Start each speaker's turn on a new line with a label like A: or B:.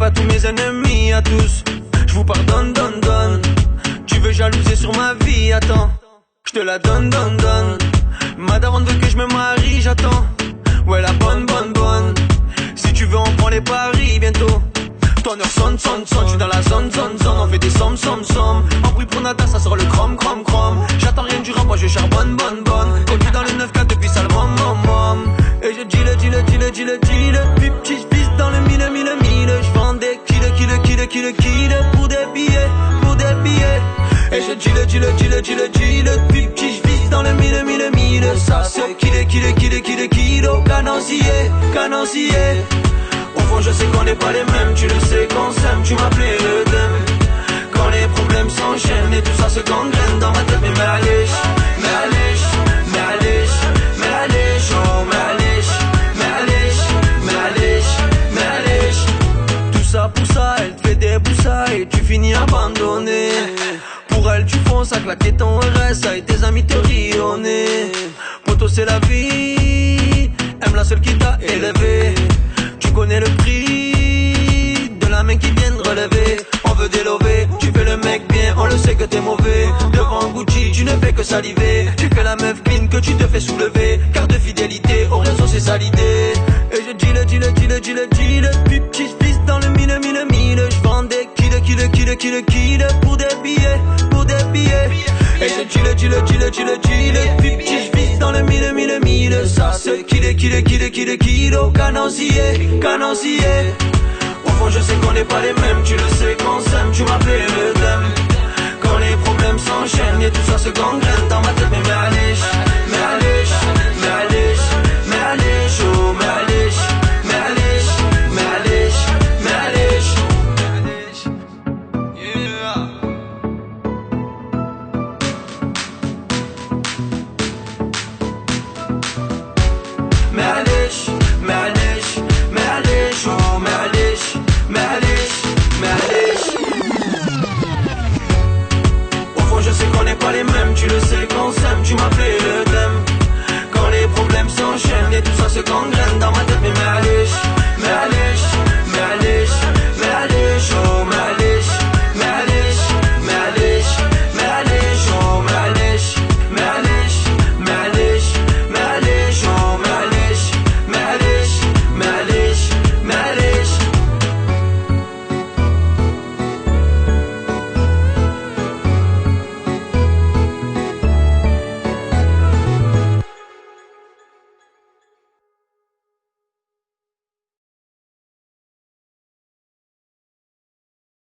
A: pas tous mes ennemis, à tous. J'vous pardonne, donne, donne. Tu veux jalouser sur ma vie, attends. J'te la donne, donne, donne. Ma daronne veut que je me marie, j'attends. Ouais, la bonne, bonne, bonne. Si tu veux, on prend les paris bientôt. Ton heure sonne, sonne, sonne. J'suis dans la zone, zone, zone. On fait des sommes, sommes, sommes. En bruit pour nada, ça sort le chrome, chrome, chrome. J'attends rien du rap, moi je charbonne, bonne, bonne. Conduis dans le 9-4 depuis sale, mom, mom, mom. Et je dis le, dis le, dis le, dis le, dis le. Puis petit fils dans le mille, mille, mille. J'vends des kilos pour des billets, pour des billets. Et je dis le, dis le, dis le, dis le, dis le. Puis petit fils dans le mille, mille, mille. Ça c'est kilos, canancier, canancier. Au fond je sais qu'on n'est pas les mêmes, tu le sais qu'on s'aime, tu m'appelais le dem. Quand les problèmes s'enchaînent et tout ça se gangrène dans ma tête. Mais m'allèche, m'allèche, m'allèche, m'allèche, oh m'allèche, m'allèche, m'allèche, m'allèche. Tout ça pour ça, elle te fait des broussailles et tu finis abandonné. Pour elle tu fonces à claquer ton RSA et tes amis te rient au nez. Poto c'est la vie, aime la seule qui t'a élevé. Tu connais le prix de la main qui vient de relever. On veut délover, tu fais le mec bien, on le sait que t'es mauvais. Devant Gucci, tu ne fais que saliver. Tu fais la meuf fine que tu te fais soulever. Carte de fidélité, au réseau c'est ça l'idée. Et je dis le, dis le, dis le, dis le, dis le. Puis petit fils dans le mille, mille, mille. J'vends des kilos pour des billets, pour des billets. Et je dis le, dis le, dis le, dis le, dis le. Puis petit fils dans le mille, mille, mille. Ça c'est kilos, canancier, canancier. Au fond je sais qu'on n'est pas les mêmes, tu le sais qu'on s'aime, tu m'appelles le dem. Quand les problèmes s'enchaînent et tout ça se gangrène dans ma tête. Mais m'allèche, m'allèche, m'allèche, m'allèche, oh m'allèche, m'allèche, m'allèche, m'allèche. Yeah. M'allèche, m'allèche, m'allèche, oh m'allèche, m'allèche, m'allèche. Au fond je sais qu'on n'est pas les mêmes, tu le sais qu'on s'aime, tu m'appelais le dem. Quand les problèmes s'enchaînent et tout ça se gangrène dans ma tête. Mais m'allèche, m'allèche.